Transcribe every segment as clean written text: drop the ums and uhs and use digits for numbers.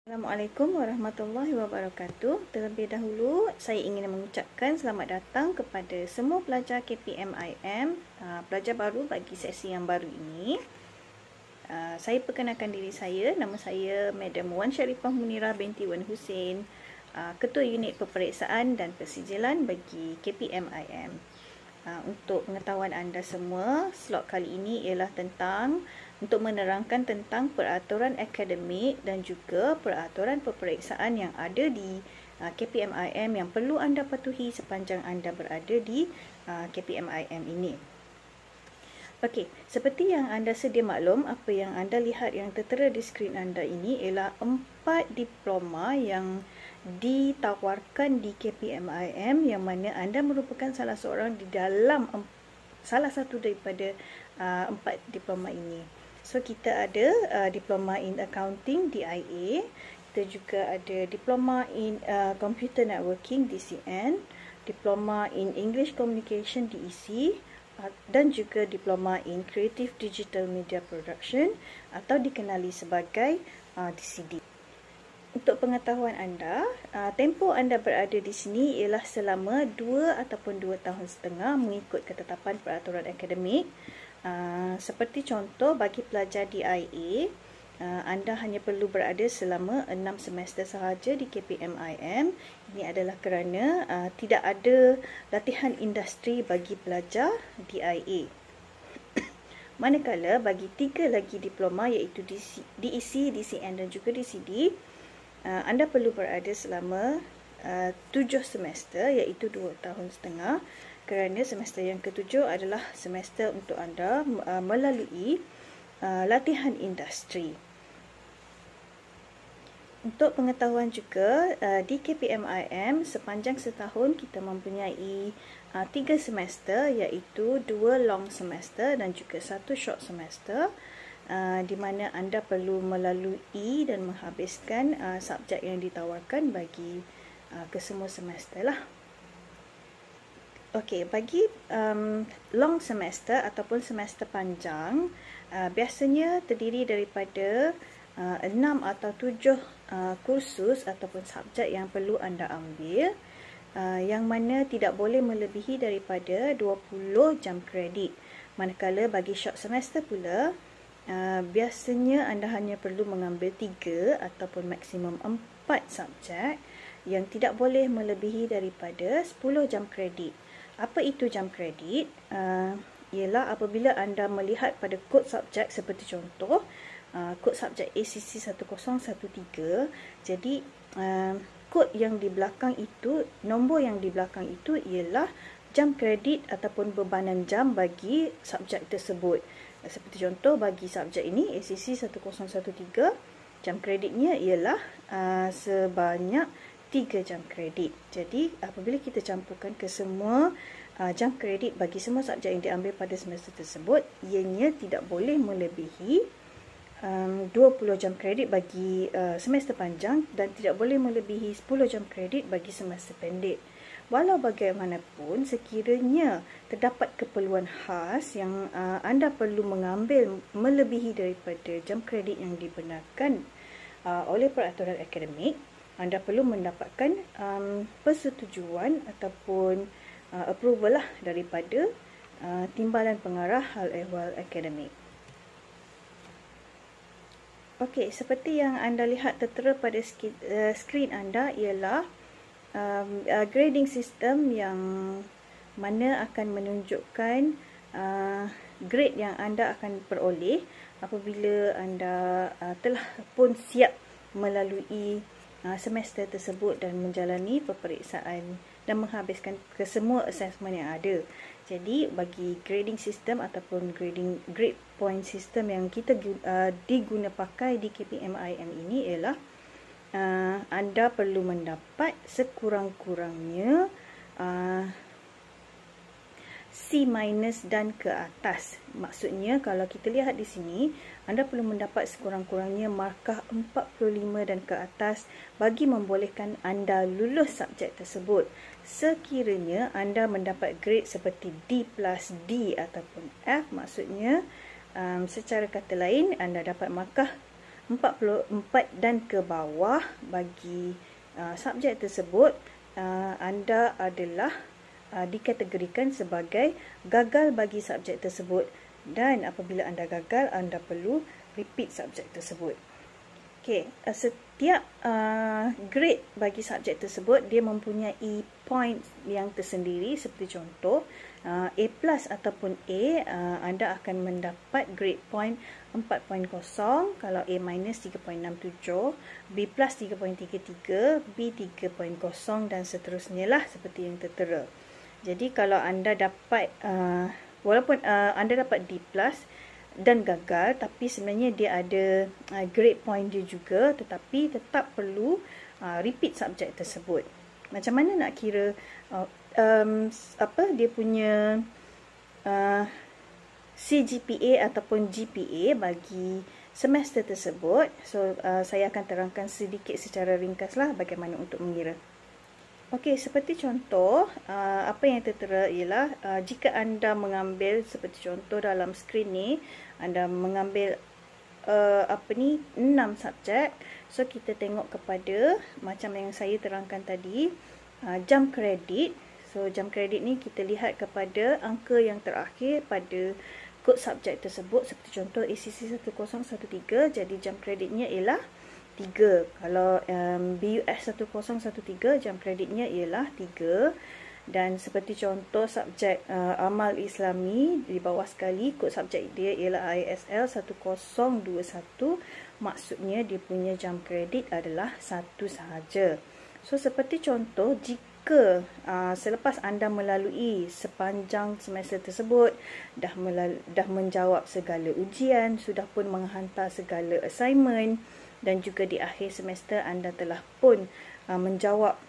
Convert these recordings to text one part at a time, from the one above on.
Assalamualaikum warahmatullahi wabarakatuh. Terlebih dahulu, saya ingin mengucapkan selamat datang kepada semua pelajar KPMIM, pelajar baru bagi sesi yang baru ini. Saya perkenalkan diri saya, nama saya Madam Wan Sharifah Munirah binti Wan Hussein, Ketua Unit Peperiksaan dan Persijilan bagi KPMIM. Untuk pengetahuan anda semua, slot kali ini ialah untuk menerangkan tentang peraturan akademik dan juga peraturan peperiksaan yang ada di KPMIM yang perlu anda patuhi sepanjang anda berada di KPMIM ini. Okey, seperti yang anda sedia maklum, apa yang anda lihat yang tertera di skrin anda ini ialah 4 diploma yang ditawarkan di KPMIM, yang mana anda merupakan salah seorang di dalam salah satu daripada 4 diploma ini. So kita ada diploma in accounting DIA, kita juga ada diploma in computer networking DCN, diploma in English communication DEC, dan juga diploma in creative digital media production atau dikenali sebagai DCD. Untuk pengetahuan anda, tempoh anda berada di sini ialah selama 2 ataupun 2 tahun setengah mengikut ketetapan peraturan akademik. Seperti contoh, bagi pelajar DIA, anda hanya perlu berada selama 6 semester sahaja di KPMIM. Ini adalah kerana tidak ada latihan industri bagi pelajar DIA. Manakala bagi 3 lagi diploma iaitu DEC, DCN dan juga DCD, anda perlu berada selama 7 semester iaitu 2 tahun setengah, kerana semester yang ke-7 adalah semester untuk anda melalui latihan industri. Untuk pengetahuan juga, di KPMIM sepanjang setahun kita mempunyai 3 semester iaitu 2 long semester dan juga 1 short semester, di mana anda perlu melalui dan menghabiskan subjek yang ditawarkan bagi kesemua semester lah. Okey, bagi long semester ataupun semester panjang, biasanya terdiri daripada 6 atau 7 kursus ataupun subjek yang perlu anda ambil, yang mana tidak boleh melebihi daripada 20 jam kredit. Manakala bagi short semester pula, biasanya anda hanya perlu mengambil 3 ataupun maksimum 4 subjek yang tidak boleh melebihi daripada 10 jam kredit. Apa itu jam kredit? Ialah apabila anda melihat pada kod subjek, seperti contoh kod subjek ACC 1013, jadi kod yang di belakang itu, nombor yang di belakang itu ialah jam kredit ataupun bebanan jam bagi subjek tersebut. Seperti contoh, bagi subjek ini ACC 1013, jam kreditnya ialah sebanyak 3 jam kredit. Jadi apabila kita campurkan ke semua jam kredit bagi semua subjek yang diambil pada semester tersebut, ianya tidak boleh melebihi 20 jam kredit bagi semester panjang dan tidak boleh melebihi 10 jam kredit bagi semester pendek. Walau bagaimanapun, sekiranya terdapat keperluan khas yang anda perlu mengambil melebihi daripada jam kredit yang dibenarkan oleh peraturan akademik, anda perlu mendapatkan persetujuan ataupun approval lah daripada Timbalan Pengarah Hal Ehwal Akademik. Okey, seperti yang anda lihat tertera pada skrin anda ialah grading system yang mana akan menunjukkan grade yang anda akan peroleh apabila anda telah pun siap melalui semester tersebut dan menjalani peperiksaan dan menghabiskan kesemua assessment yang ada. Jadi bagi grading system ataupun grade point system yang kita diguna pakai di KPMIM ini ialah anda perlu mendapat sekurang-kurangnya C- dan ke atas. Maksudnya kalau kita lihat di sini, anda perlu mendapat sekurang-kurangnya markah 45 dan ke atas bagi membolehkan anda lulus subjek tersebut. Sekiranya anda mendapat grade seperti D+, D ataupun F, maksudnya secara kata lain anda dapat markah 44 dan ke bawah bagi subjek tersebut, anda adalah dikategorikan sebagai gagal bagi subjek tersebut, dan apabila anda gagal, anda perlu repeat subjek tersebut. Okey, setiap grade bagi subjek tersebut dia mempunyai point yang tersendiri. Seperti contoh A+ ataupun A, anda akan mendapat grade point 4.0, kalau A- 3.67, B+ 3.33, B 3.0 dan seterusnya lah, seperti yang tertera. Jadi kalau anda dapat walaupun anda dapat D+ dan gagal, tapi sebenarnya dia ada grade point dia juga, tetapi tetap perlu repeat subjek tersebut. Macam mana nak kira dia punya CGPA ataupun GPA bagi semester tersebut? So saya akan terangkan sedikit secara ringkas lah bagaimana untuk mengira. Okey, seperti contoh, apa yang tertera ialah jika anda mengambil, seperti contoh dalam skrin ni, anda mengambil 6 subjek. So kita tengok kepada macam yang saya terangkan tadi, jam kredit. So jam kredit ni kita lihat kepada angka yang terakhir pada kod subjek tersebut. Seperti contoh ACC 1013, jadi jam kreditnya ialah 3. Kalau BUS 1013, jam kreditnya ialah 3. Dan seperti contoh subjek amal Islami di bawah sekali, kod subjek dia ialah ISL 1021, maksudnya dia punya jam kredit adalah 1 sahaja. So seperti contoh, jika selepas anda melalui sepanjang semester tersebut, dah menjawab segala ujian, sudah pun menghantar segala assignment, dan juga di akhir semester anda telah pun menjawab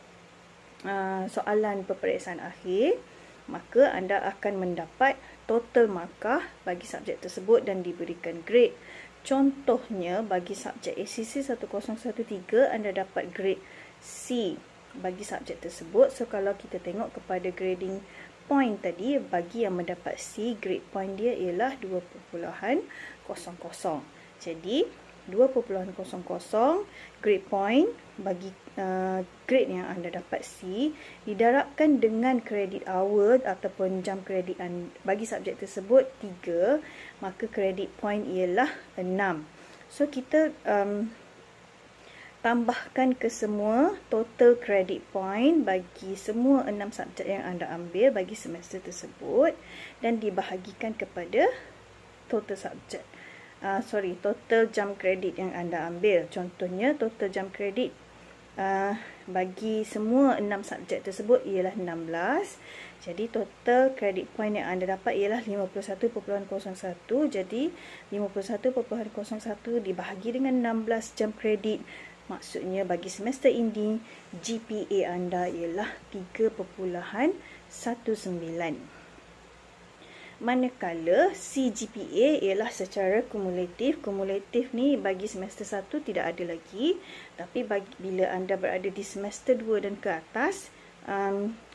soalan peperiksaan akhir, maka anda akan mendapat total markah bagi subjek tersebut dan diberikan grade. Contohnya bagi subjek ACC 1013, anda dapat grade C bagi subjek tersebut. So kalau kita tengok kepada grading point tadi, bagi yang mendapat C, grade point dia ialah 2.00. Jadi 2.00 grade point bagi grade yang anda dapat C, didarabkan dengan credit hour ataupun jam kredit bagi subjek tersebut 3, maka credit point ialah 6. So kita tambahkan ke semua total credit point bagi semua 6 subjek yang anda ambil bagi semester tersebut, dan dibahagikan kepada total subjek. Total jam kredit yang anda ambil. Contohnya total jam kredit bagi semua 6 subjek tersebut ialah 16. Jadi total credit point yang anda dapat ialah 51.01. Jadi 51.01 dibahagi dengan 16 jam kredit, maksudnya bagi semester ini GPA anda ialah 3.19. Manakala CGPA ialah secara kumulatif. Kumulatif ni bagi semester 1 tidak ada lagi, tapi bila anda berada di semester 2 dan ke atas,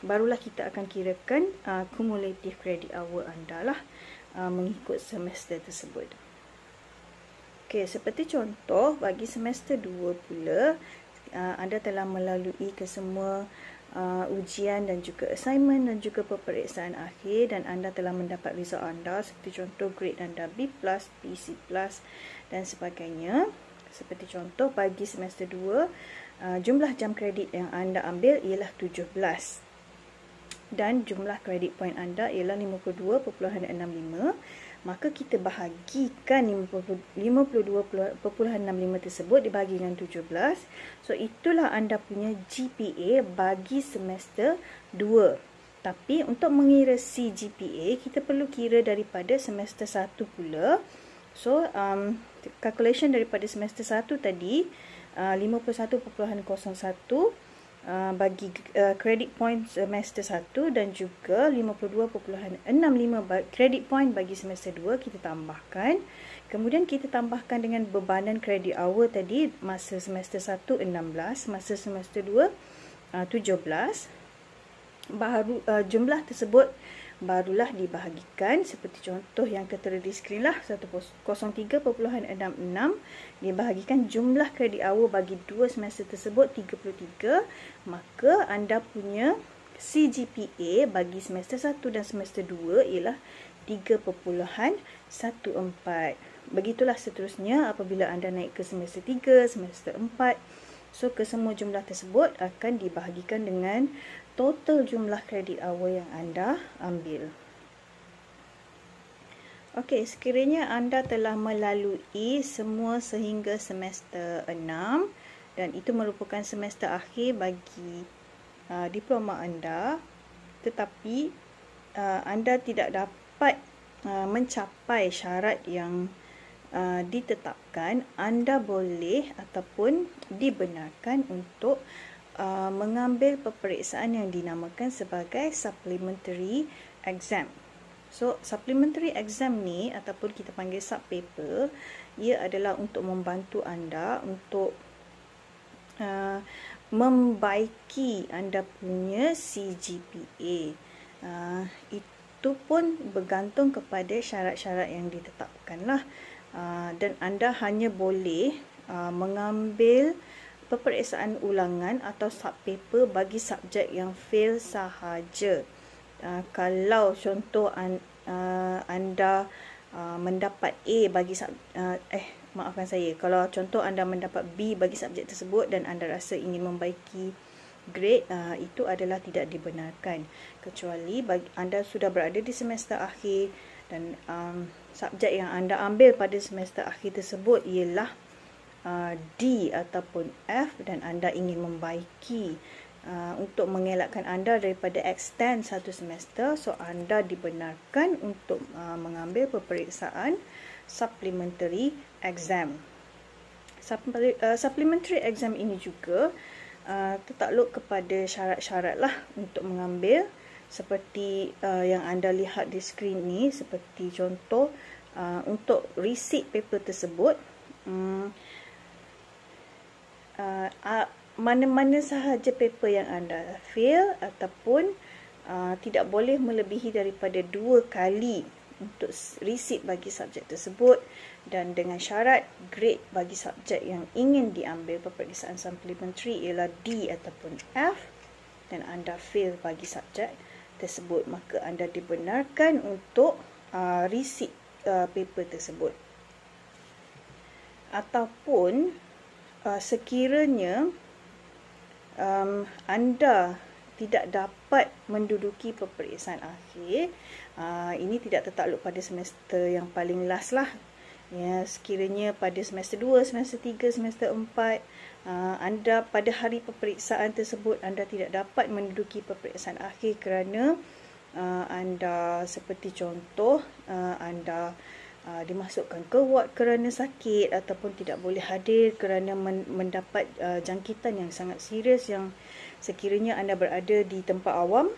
barulah kita akan kirakan kumulatif credit hour anda lah, mengikut semester tersebut. Okey, seperti contoh bagi semester 2 pula, anda telah melalui ke semua ujian dan juga assignment dan juga peperiksaan akhir, dan anda telah mendapat result anda. Seperti contoh grade anda B+, B, C+, dan sebagainya. Seperti contoh bagi semester 2, jumlah jam kredit yang anda ambil ialah 17, dan jumlah kredit point anda ialah 52.65. Maka kita bahagikan 52.65 tersebut dibagi dengan 17. So itulah anda punya GPA bagi semester 2. Tapi untuk mengira CGPA, kita perlu kira daripada semester 1 pula. So calculation daripada semester 1 tadi, 51.01 bagi credit point semester 1, dan juga 52.65 credit point bagi semester 2 kita tambahkan. Kemudian kita tambahkan dengan bebanan credit hour tadi, masa semester 1 16, masa semester 2 17. Baru jumlah tersebut barulah dibahagikan seperti contoh yang tertera di skrin lah, 103.66 dibahagikan jumlah kredit awal bagi dua semester tersebut 33, maka anda punya CGPA bagi semester 1 dan semester 2 ialah 3.14. Begitulah seterusnya apabila anda naik ke semester 3, semester 4. So, kesemua jumlah tersebut akan dibahagikan dengan total jumlah kredit awal yang anda ambil. Okey, sekiranya anda telah melalui semua sehingga semester 6 dan itu merupakan semester akhir bagi diploma anda, tetapi anda tidak dapat mencapai syarat yang ditetapkan, anda boleh ataupun dibenarkan untuk mengambil peperiksaan yang dinamakan sebagai supplementary exam. So, supplementary exam ni ataupun kita panggil sub paper, ia adalah untuk membantu anda untuk membaiki anda punya CGPA. Itu pun bergantung kepada syarat-syarat yang ditetapkan lah. Dan anda hanya boleh mengambil peperiksaan ulangan atau sub paper bagi subjek yang fail sahaja. Kalau contoh anda mendapat A bagi maafkan saya, kalau contoh anda mendapat B bagi subjek tersebut dan anda rasa ingin membaiki grade, itu adalah tidak dibenarkan, kecuali bagi anda sudah berada di semester akhir dan subjek yang anda ambil pada semester akhir tersebut ialah D ataupun F dan anda ingin membaiki untuk mengelakkan anda daripada extend satu semester, so anda dibenarkan untuk mengambil peperiksaan supplementary exam. Supplementary exam ini juga tertakluk kepada syarat-syarat lah untuk mengambil, seperti yang anda lihat di skrin ni, seperti contoh untuk receipt paper tersebut, mana-mana sahaja paper yang anda fail ataupun tidak boleh melebihi daripada 2 kali untuk receipt bagi subjek tersebut, dan dengan syarat grade bagi subjek yang ingin diambil peperiksaan supplementary ialah D ataupun F dan anda fail bagi subjek tersebut, maka anda dibenarkan untuk receipt paper tersebut. Ataupun sekiranya anda tidak dapat menduduki peperiksaan akhir, ini tidak tertakluk pada semester yang paling last lah. Ya, sekiranya pada semester 2, semester 3, semester 4, anda pada hari peperiksaan tersebut anda tidak dapat menduduki peperiksaan akhir kerana anda, seperti contoh, anda dimasukkan ke ward kerana sakit ataupun tidak boleh hadir kerana mendapat jangkitan yang sangat serius yang sekiranya anda berada di tempat awam,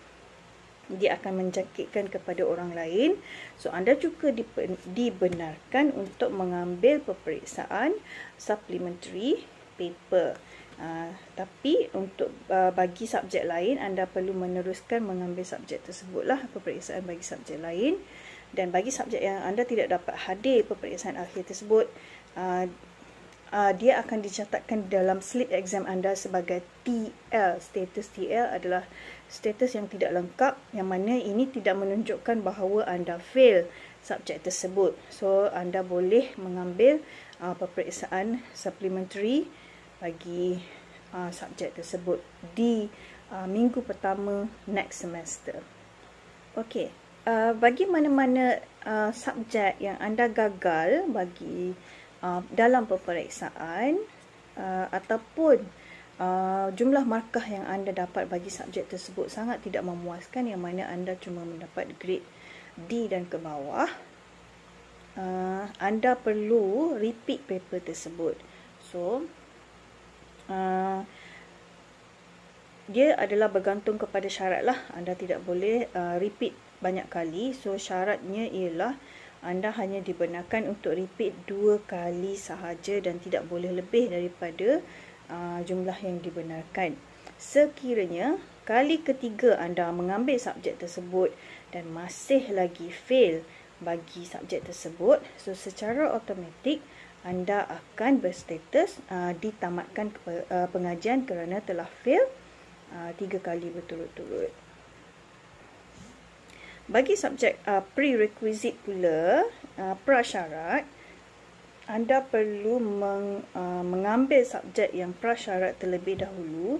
dia akan menjangkitkan kepada orang lain. So, anda juga dibenarkan untuk mengambil peperiksaan supplementary paper. Tapi untuk bagi subjek lain, anda perlu meneruskan mengambil subjek tersebutlah, peperiksaan bagi subjek lain. Dan bagi subjek yang anda tidak dapat hadir peperiksaan akhir tersebut, dia akan dicatatkan dalam slip exam anda sebagai TL. Status TL adalah status yang tidak lengkap, yang mana ini tidak menunjukkan bahawa anda fail subjek tersebut. So, anda boleh mengambil peperiksaan supplementary bagi subjek tersebut di minggu pertama next semester. Okey. Bagi mana-mana subjek yang anda gagal bagi dalam peperiksaan ataupun jumlah markah yang anda dapat bagi subjek tersebut sangat tidak memuaskan, yang mana anda cuma mendapat grade D dan ke bawah, anda perlu repeat paper tersebut. So, dia adalah bergantung kepada syarat lah. Anda tidak boleh repeat banyak kali. So, syaratnya ialah anda hanya dibenarkan untuk repeat 2 kali sahaja dan tidak boleh lebih daripada jumlah yang dibenarkan. Sekiranya kali ketiga anda mengambil subjek tersebut dan masih lagi fail bagi subjek tersebut, so secara automatik anda akan berstatus ditamatkan pengajian kerana telah fail 3 kali berturut-turut. Bagi subjek prerequisite pula, prasyarat, anda perlu mengambil subjek yang prasyarat terlebih dahulu.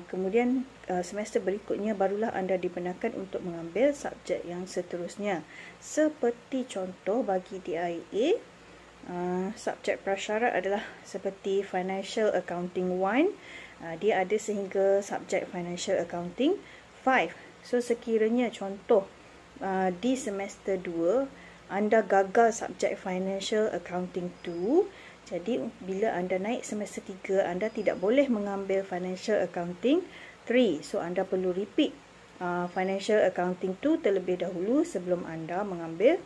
Kemudian semester berikutnya barulah anda dibenarkan untuk mengambil subjek yang seterusnya. Seperti contoh bagi DIA, subjek prasyarat adalah seperti Financial Accounting 1. Dia ada sehingga subjek Financial Accounting 5. So sekiranya contoh di semester 2 anda gagal subjek Financial Accounting 2, jadi bila anda naik semester 3 anda tidak boleh mengambil Financial Accounting 3. So anda perlu repeat Financial Accounting 2 terlebih dahulu sebelum anda mengambil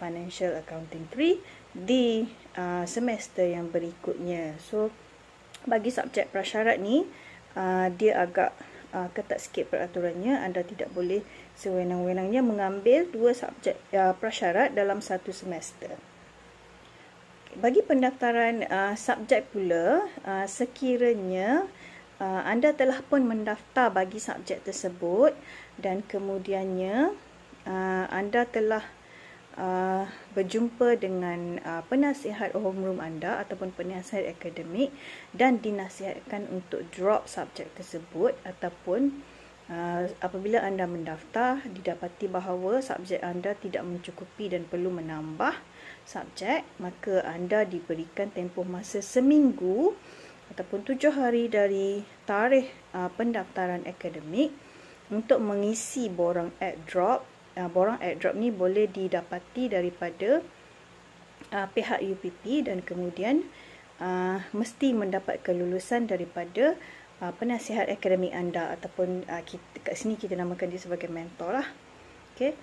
Financial Accounting 3 di semester yang berikutnya. So bagi subjek prasyarat ni dia agak ketat sikit peraturannya. Anda tidak boleh sewenang-wenangnya mengambil 2 subjek prasyarat dalam satu semester. Bagi pendaftaran subjek pula, sekiranya anda telah pun mendaftar bagi subjek tersebut dan kemudiannya anda telah berjumpa dengan penasihat homeroom anda ataupun penasihat akademik dan dinasihatkan untuk drop subjek tersebut, ataupun apabila anda mendaftar didapati bahawa subjek anda tidak mencukupi dan perlu menambah subjek, maka anda diberikan tempoh masa seminggu ataupun 7 hari dari tarikh pendaftaran akademik untuk mengisi borang add drop. Borang add drop ni boleh didapati daripada pihak UPT dan kemudian mesti mendapat kelulusan daripada penasihat akademik anda, ataupun kat sini kita namakan dia sebagai mentor lah. Okay.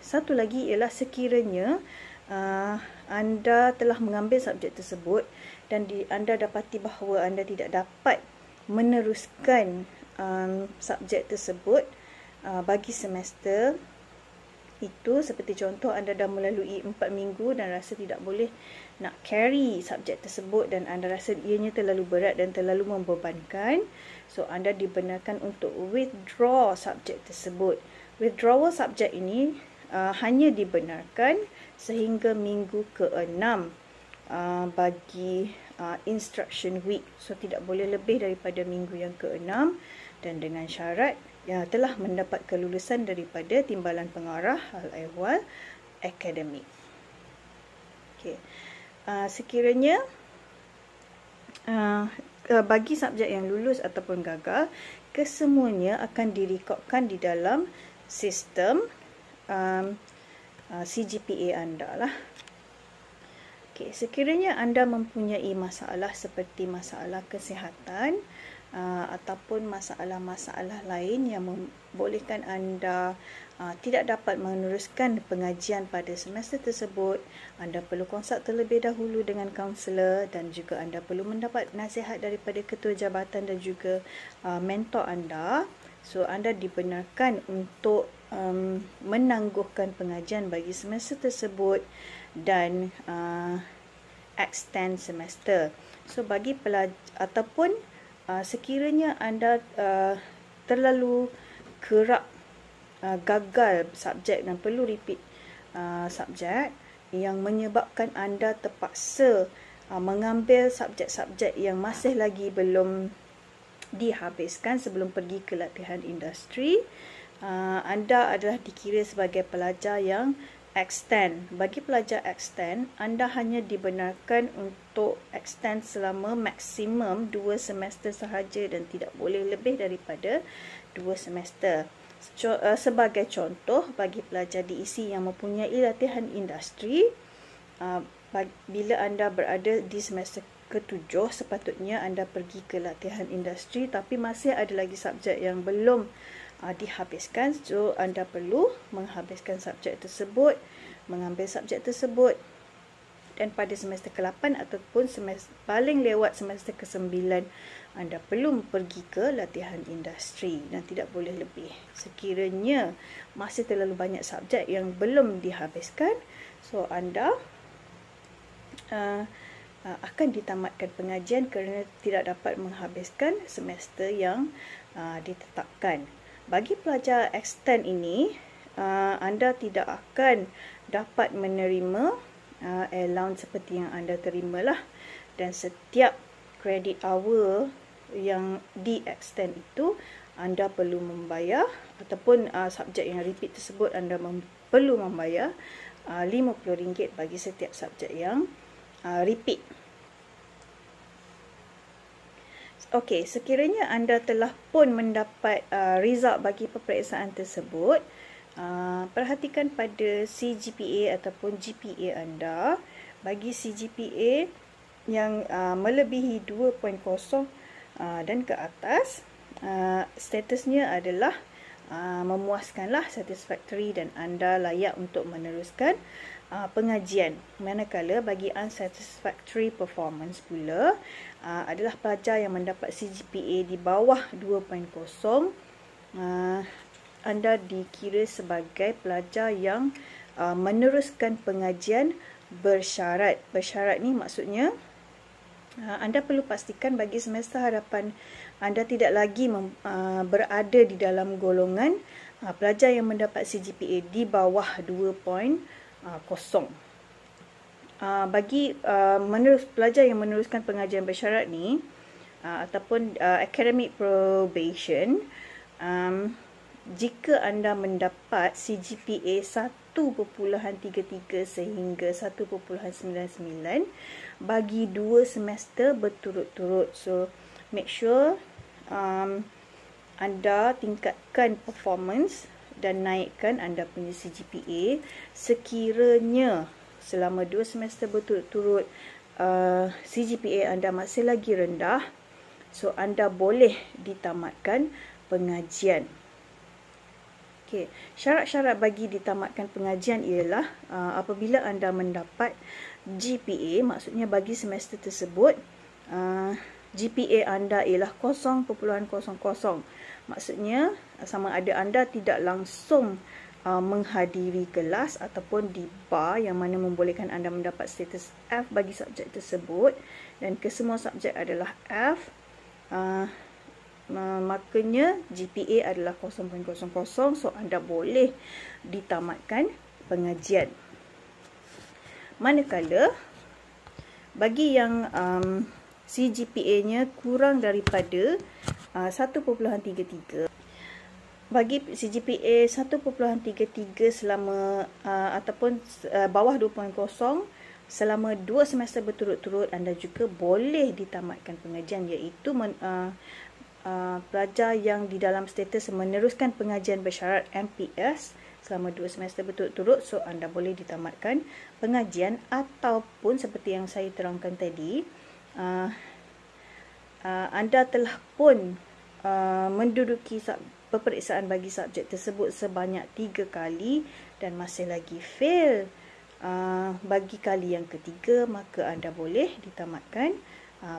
Satu lagi ialah sekiranya anda telah mengambil subjek tersebut dan anda dapati bahawa anda tidak dapat meneruskan subjek tersebut bagi semester itu, seperti contoh anda dah melalui 4 minggu dan rasa tidak boleh nak carry subjek tersebut dan anda rasa ianya terlalu berat dan terlalu membebankan, so anda dibenarkan untuk withdraw subjek tersebut. Withdrawal subjek ini hanya dibenarkan sehingga minggu ke-6 bagi instruction week. So tidak boleh lebih daripada minggu yang ke-6 dan dengan syarat telah mendapat kelulusan daripada Timbalan Pengarah Hal-Ehwal Akademik. Okay. Sekiranya bagi subjek yang lulus ataupun gagal, kesemuanya akan direkodkan di dalam sistem CGPA anda lah. Okay. Sekiranya anda mempunyai masalah seperti masalah kesihatan ataupun masalah-masalah lain yang membolehkan anda tidak dapat meneruskan pengajian pada semester tersebut, anda perlu konsult terlebih dahulu dengan kaunselor dan juga anda perlu mendapat nasihat daripada ketua jabatan dan juga mentor anda. So anda dibenarkan untuk menangguhkan pengajian bagi semester tersebut dan extend semester. So bagi pelajar ataupun sekiranya anda terlalu kerap gagal subjek dan perlu repeat subjek yang menyebabkan anda terpaksa mengambil subjek-subjek yang masih lagi belum dihabiskan sebelum pergi ke latihan industri, anda adalah dikira sebagai pelajar yang extend. Bagi pelajar extend, anda hanya dibenarkan untuk extend selama maksimum 2 semester sahaja dan tidak boleh lebih daripada 2 semester. Sebagai contoh, bagi pelajar DEC yang mempunyai latihan industri, bila anda berada di semester ke-7, sepatutnya anda pergi ke latihan industri, tapi masih ada lagi subjek yang belum dihabiskan. So anda perlu menghabiskan subjek tersebut, mengambil subjek tersebut dan pada semester ke-8 ataupun semester paling lewat semester ke-9 anda perlu pergi ke latihan industri dan tidak boleh lebih. Sekiranya masih terlalu banyak subjek yang belum dihabiskan, so anda akan ditamatkan pengajian kerana tidak dapat menghabiskan semester yang ditetapkan. Bagi pelajar extend ini, anda tidak akan dapat menerima allowance seperti yang anda terimalah, dan setiap credit hour yang di extend itu anda perlu membayar, ataupun subjek yang repeat tersebut anda perlu membayar RM50 bagi setiap subjek yang repeat. Okey, sekiranya anda telah pun mendapat result bagi peperiksaan tersebut, perhatikan pada CGPA ataupun GPA anda. Bagi CGPA yang melebihi 2.0 dan ke atas, statusnya adalah memuaskanlah, satisfactory, dan anda layak untuk meneruskan pengajian. Manakala bagi unsatisfactory performance pula adalah pelajar yang mendapat CGPA di bawah 2.0, anda dikira sebagai pelajar yang meneruskan pengajian bersyarat. Bersyarat ni maksudnya anda perlu pastikan bagi semester hadapan anda tidak lagi berada di dalam golongan pelajar yang mendapat CGPA di bawah 2.0. Bagi pelajar yang meneruskan pengajian bersyarat ni ataupun academic probation, jika anda mendapat CGPA 1.33 sehingga 1.99 bagi 2 semester berturut-turut, so make sure anda tingkatkan performance dan naikkan anda punya CGPA. Sekiranya selama 2 semester berturut-turut CGPA anda masih lagi rendah, so anda boleh ditamatkan pengajian. Okay. Syarat-syarat bagi ditamatkan pengajian ialah apabila anda mendapat GPA, maksudnya bagi semester tersebut GPA anda ialah 0.00, maksudnya sama ada anda tidak langsung menghadiri kelas ataupun di bar, yang mana membolehkan anda mendapat status F bagi subjek tersebut, dan kesemua subjek adalah F, makanya GPA adalah 0.00, so anda boleh ditamatkan pengajian. Manakala bagi yang CGPA-nya kurang daripada 1.33, bagi CGPA 1.33 selama ataupun bawah 2.0 selama 2 semester berturut-turut, anda juga boleh ditamatkan pengajian, iaitu pelajar yang di dalam status meneruskan pengajian bersyarat MPS selama 2 semester berturut-turut, so anda boleh ditamatkan pengajian. Ataupun seperti yang saya terangkan tadi, anda telah pun menduduki peperiksaan bagi subjek tersebut sebanyak 3 kali dan masih lagi fail bagi kali yang ketiga, maka anda boleh ditamatkan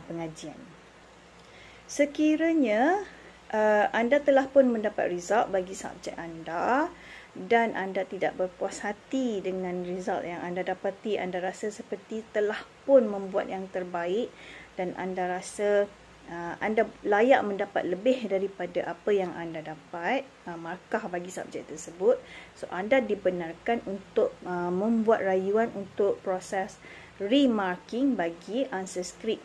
pengajian. Sekiranya anda telah pun mendapat result bagi subjek anda dan anda tidak berpuas hati dengan result yang anda dapati, anda rasa seperti telah pun membuat yang terbaik dan anda rasa anda layak mendapat lebih daripada apa yang anda dapat, markah bagi subjek tersebut, so anda dibenarkan untuk membuat rayuan untuk proses remarking bagi answer script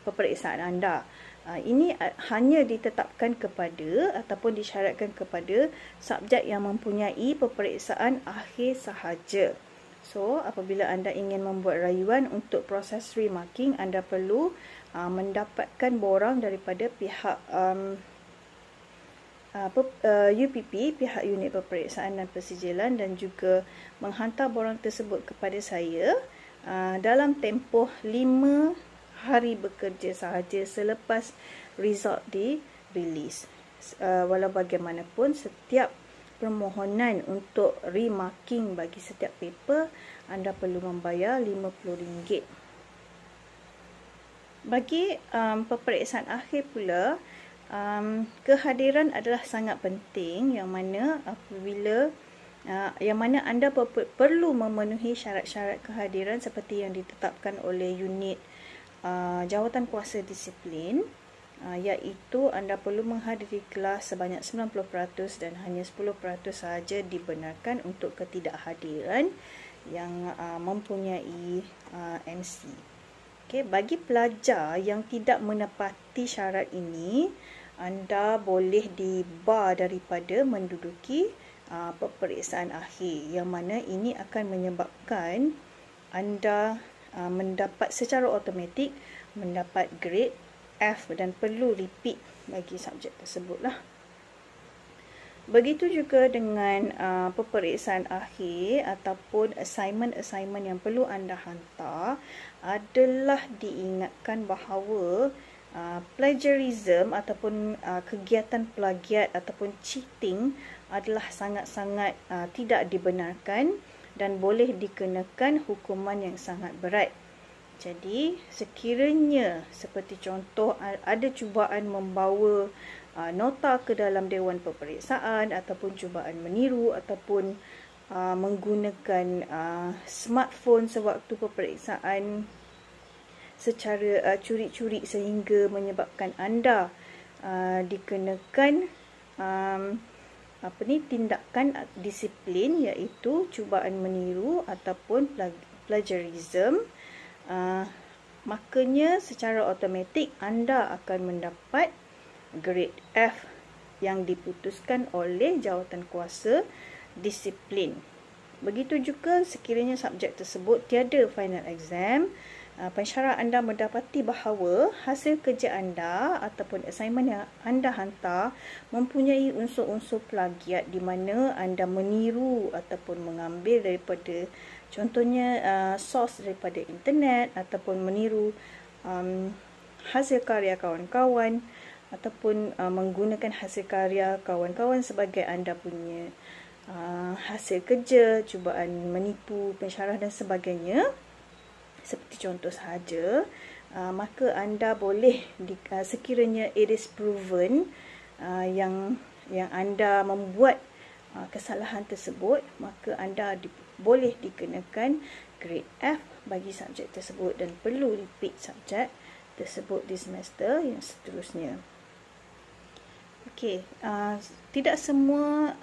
peperiksaan anda. Ini hanya ditetapkan kepada ataupun disyaratkan kepada subjek yang mempunyai peperiksaan akhir sahaja. So, apabila anda ingin membuat rayuan untuk proses remarking, anda perlu mendapatkan borang daripada pihak UPP, pihak unit peperiksaan dan persijilan, dan juga menghantar borang tersebut kepada saya dalam tempoh 5 hari bekerja sahaja selepas result dirilis. Walau bagaimanapun, setiap permohonan untuk remarking bagi setiap paper anda perlu membayar RM50. Bagi peperiksaan akhir pula, kehadiran adalah sangat penting, yang mana apabila anda perlu memenuhi syarat-syarat kehadiran seperti yang ditetapkan oleh unit jawatan kuasa disiplin, iaitu anda perlu menghadiri kelas sebanyak 90% dan hanya 10% sahaja dibenarkan untuk ketidakhadiran yang mempunyai MC. Okay, bagi pelajar yang tidak menepati syarat ini, anda boleh dibar daripada menduduki peperiksaan akhir, yang mana ini akan menyebabkan anda mendapat secara automatik mendapat grade F dan perlu repeat bagi subjek tersebutlah. Begitu juga dengan peperiksaan akhir ataupun assignment yang perlu anda hantar, adalah diingatkan bahawa plagiarism ataupun kegiatan plagiat ataupun cheating adalah sangat-sangat tidak dibenarkan dan boleh dikenakan hukuman yang sangat berat. Jadi, sekiranya seperti contoh ada cubaan membawa nota ke dalam dewan peperiksaan ataupun cubaan meniru ataupun menggunakan smartphone sewaktu peperiksaan secara curi-curi sehingga menyebabkan anda dikenakan tindakan disiplin, iaitu cubaan meniru ataupun plagiarism, makanya secara automatik anda akan mendapat grade F yang diputuskan oleh jawatan kuasa disiplin. Begitu juga sekiranya subjek tersebut tiada final exam, pensyarah anda mendapati bahawa hasil kerja anda ataupun assignment yang anda hantar mempunyai unsur-unsur plagiat, di mana anda meniru ataupun mengambil daripada contohnya source daripada internet ataupun meniru hasil karya kawan-kawan ataupun menggunakan hasil karya kawan-kawan sebagai anda punya hasil kerja, cubaan menipu pensyarah dan sebagainya, seperti contoh sahaja, maka anda boleh sekiranya it is proven yang anda membuat kesalahan tersebut, maka anda boleh dikenakan grade F bagi subjek tersebut dan perlu repeat subjek tersebut di semester yang seterusnya. Okey, tidak semua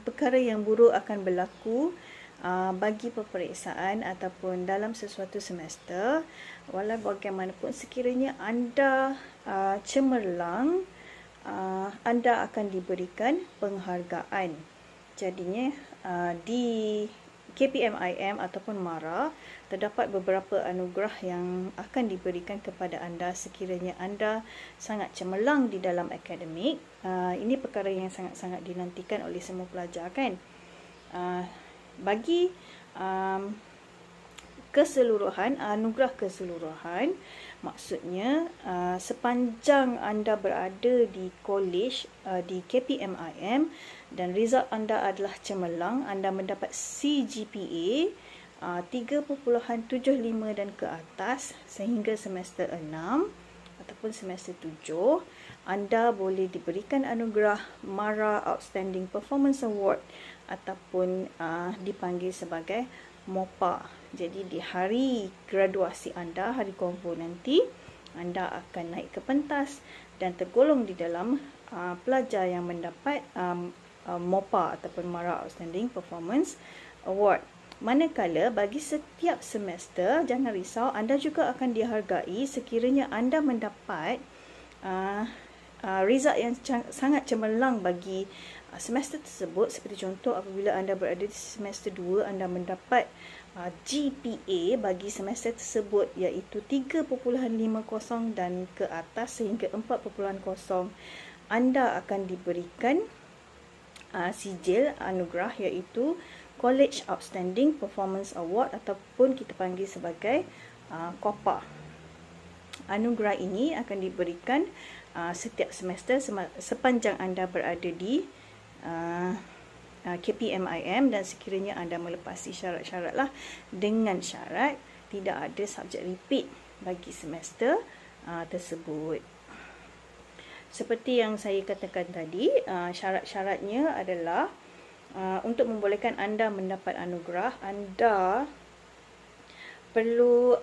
perkara yang buruk akan berlaku bagi peperiksaan ataupun dalam sesuatu semester. Walau bagaimanapun, sekiranya anda cemerlang, anda akan diberikan penghargaan. Jadinya di KPMIM ataupun MARA terdapat beberapa anugerah yang akan diberikan kepada anda sekiranya anda sangat cemerlang di dalam akademik. Ini perkara yang sangat-sangat dinantikan oleh semua pelajar, kan? Bagi keseluruhan, anugerah keseluruhan, maksudnya sepanjang anda berada di college di KPMIM dan result anda adalah cemerlang, anda mendapat CGPA 3.75 dan ke atas sehingga semester 6 ataupun semester 7, anda boleh diberikan anugerah MARA Outstanding Performance Award ataupun dipanggil sebagai MOPA. Jadi di hari graduasi anda, hari konvo nanti, anda akan naik ke pentas dan tergolong di dalam pelajar yang mendapat MOPA ataupun MARA Outstanding Performance Award. Manakala bagi setiap semester, jangan risau, anda juga akan dihargai sekiranya anda mendapat result yang sangat cemerlang bagi semester tersebut. Seperti contoh, apabila anda berada di semester 2, anda mendapat GPA bagi semester tersebut iaitu 3.50 dan ke atas sehingga 4.0, anda akan diberikan sijil anugerah iaitu College Outstanding Performance Award ataupun kita panggil sebagai COPA. Anugerah ini akan diberikan setiap semester sepanjang anda berada di KPMIM dan sekiranya anda melepasi syarat-syarat lah, dengan syarat tidak ada subjek repeat bagi semester tersebut. Seperti yang saya katakan tadi, syarat-syaratnya adalah untuk membolehkan anda mendapat anugerah, anda perlu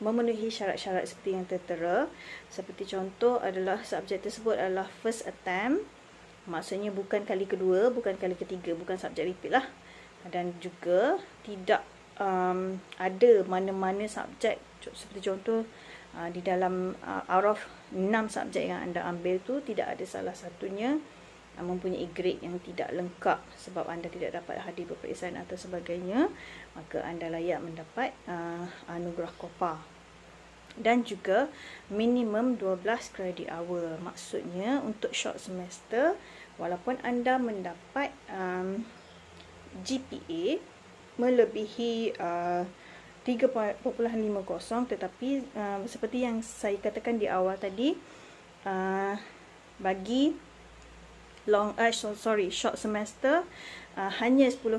memenuhi syarat-syarat seperti yang tertera. Seperti contoh adalah subjek tersebut adalah first attempt, maksudnya bukan kali kedua, bukan kali ketiga, bukan subjek repeat lah. Dan juga tidak ada mana-mana subjek, seperti contoh di dalam out of 6 subjek yang anda ambil tu tidak ada salah satunya mempunyai grade yang tidak lengkap sebab anda tidak dapat hadir peperiksaan atau sebagainya, maka anda layak mendapat anugerah COPA. Dan juga minimum 12 credit hour. Maksudnya untuk short semester, walaupun anda mendapat GPA melebihi 3.50, tetapi seperti yang saya katakan di awal tadi, bagi short semester hanya 10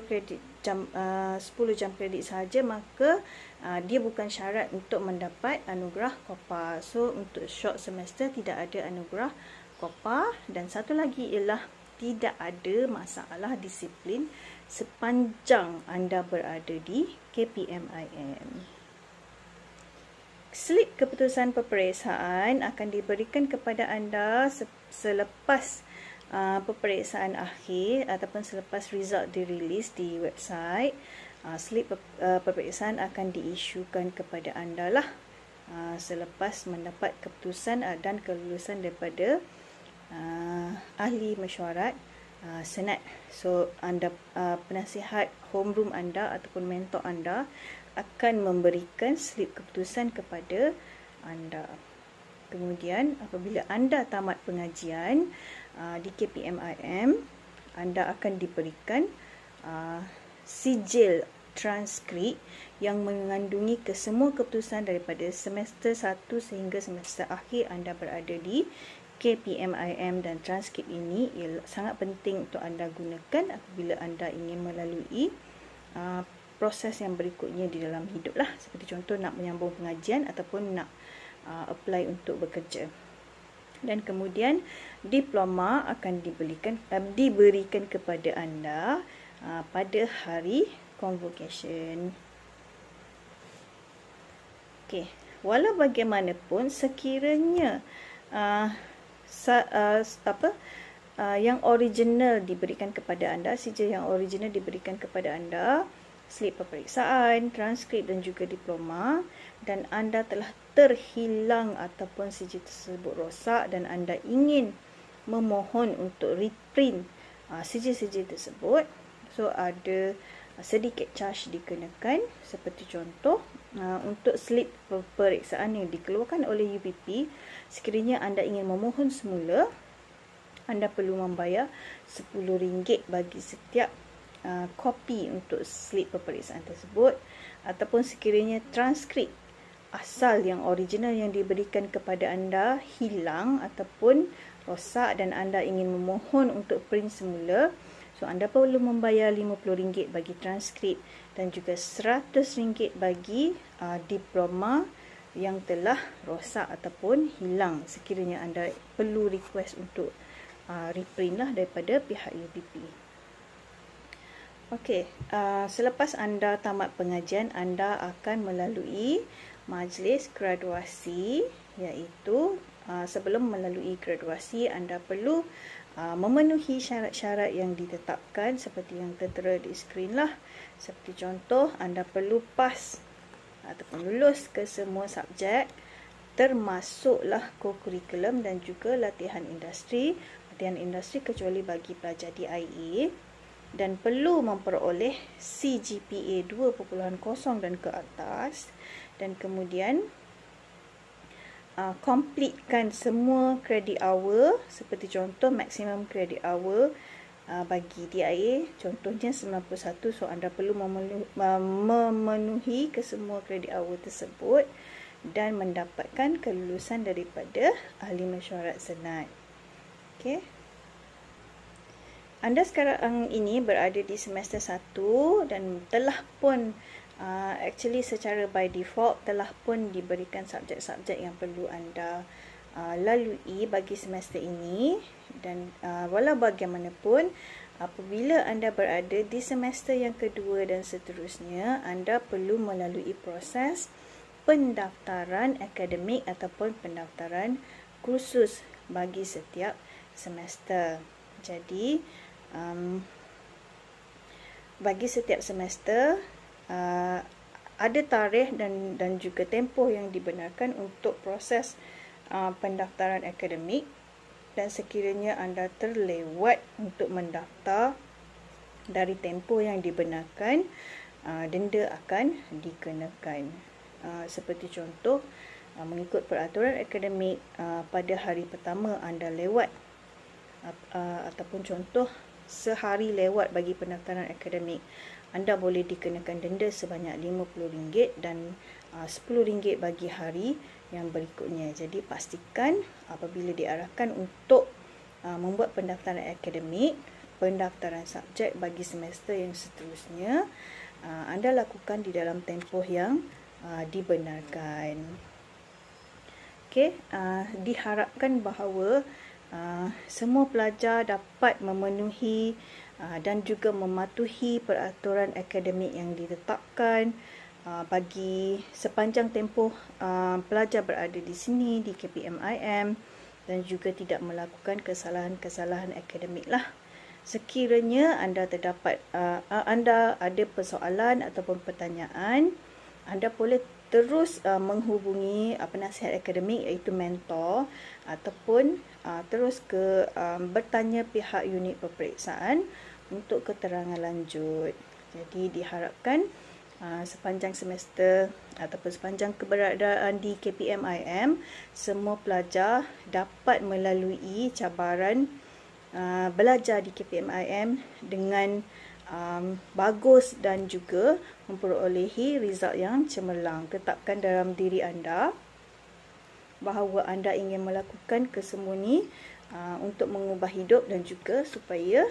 jam kredit sahaja, maka dia bukan syarat untuk mendapat anugerah COPA. So untuk short semester tidak ada anugerah COPA. Dan satu lagi ialah tidak ada masalah disiplin sepanjang anda berada di KPMIM. Slip keputusan peperiksaan akan diberikan kepada anda selepas peperiksaan akhir ataupun selepas result dirilis di website. Slip peperiksaan akan diisukan kepada anda lah selepas mendapat keputusan dan kelulusan daripada ahli mesyuarat senat. So anda, penasihat homeroom anda ataupun mentor anda akan memberikan slip keputusan kepada anda. Kemudian apabila anda tamat pengajian di KPMIM, anda akan diberikan sijil transkrip yang mengandungi kesemua keputusan daripada semester 1 sehingga semester akhir anda berada di KPMIM. Dan transkrip ini sangat penting untuk anda gunakan apabila anda ingin melalui proses yang berikutnya di dalam hidup lah. Seperti contoh nak menyambung pengajian ataupun nak apply untuk bekerja. Dan kemudian diploma akan diberikan kepada anda pada hari convocation. Okey, walau bagaimanapun sekiranya yang original diberikan kepada anda, sijil yang original diberikan kepada anda, slip peperiksaan, transkrip dan juga diploma, dan anda telah terhilang ataupun sijil tersebut rosak dan anda ingin memohon untuk reprint sijil-sijil tersebut, so ada sedikit charge dikenakan. Seperti contoh untuk slip peperiksaan yang dikeluarkan oleh UPP, sekiranya anda ingin memohon semula, anda perlu membayar RM10 bagi setiap kopi untuk slip peperiksaan tersebut. Ataupun sekiranya transkrip asal yang original yang diberikan kepada anda hilang ataupun rosak dan anda ingin memohon untuk print semula, so anda perlu membayar RM50 bagi transkrip dan juga RM100 bagi diploma yang telah rosak ataupun hilang, sekiranya anda perlu request untuk reprint lah daripada pihak UPP. Okey, selepas anda tamat pengajian, anda akan melalui majlis graduasi, iaitu sebelum melalui graduasi anda perlu memenuhi syarat-syarat yang ditetapkan seperti yang tertera di skrin lah. Seperti contoh, anda perlu PAS ataupun lulus ke semua subjek, termasuklah co-curriculum dan juga latihan industri kecuali bagi pelajar DIA, dan perlu memperoleh CGPA 2.0 dan ke atas, dan kemudian completekan semua credit hour. Seperti contoh, maximum credit hour bagi DIA contohnya 91, so anda perlu memenuhi kesemua credit hour tersebut dan mendapatkan kelulusan daripada ahli mesyuarat senat. Okey. Anda sekarang ini berada di semester 1 dan telah pun actually secara by default telah pun diberikan subjek-subjek yang perlu anda lalui bagi semester ini. Dan walau bagaimanapun, apabila anda berada di semester yang kedua dan seterusnya, anda perlu melalui proses pendaftaran akademik ataupun pendaftaran kursus bagi setiap semester. Jadi bagi setiap semester ada tarikh dan juga tempoh yang dibenarkan untuk proses pendaftaran akademik, dan sekiranya anda terlewat untuk mendaftar dari tempoh yang dibenarkan, denda akan dikenakan. Seperti contoh, mengikut peraturan akademik, pada hari pertama anda lewat, ataupun contoh sehari lewat bagi pendaftaran akademik, anda boleh dikenakan denda sebanyak RM50 dan RM10 bagi hari yang berikutnya. Jadi pastikan apabila diarahkan untuk membuat pendaftaran akademik, pendaftaran subjek bagi semester yang seterusnya, anda lakukan di dalam tempoh yang dibenarkan. Okey, diharapkan bahawa semua pelajar dapat memenuhi dan juga mematuhi peraturan akademik yang ditetapkan bagi sepanjang tempoh pelajar berada di sini di KPMIM, dan juga tidak melakukan kesalahan-kesalahan akademik lah. Sekiranya anda terdapat anda ada persoalan ataupun pertanyaan, anda boleh terus menghubungi penasihat akademik iaitu mentor, ataupun terus bertanya pihak unit peperiksaan untuk keterangan lanjut. Jadi diharapkan sepanjang semester ataupun sepanjang keberadaan di KPMIM, semua pelajar dapat melalui cabaran belajar di KPMIM dengan bagus dan juga memperolehi result yang cemerlang. Tetapkan dalam diri anda bahawa anda ingin melakukan kesemua ini untuk mengubah hidup dan juga supaya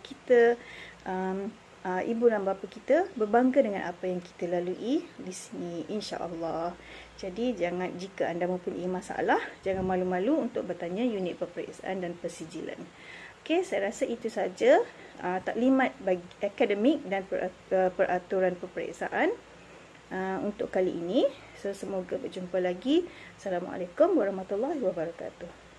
kita, ibu dan bapa kita berbangga dengan apa yang kita lalui di sini, insya-Allah. Jadi jika anda mempunyai masalah, jangan malu-malu untuk bertanya unit peperiksaan dan persijilan. Okey, saya rasa itu saja taklimat bagi akademik dan peraturan peperiksaan untuk kali ini. So, semoga berjumpa lagi. Assalamualaikum warahmatullahi wabarakatuh.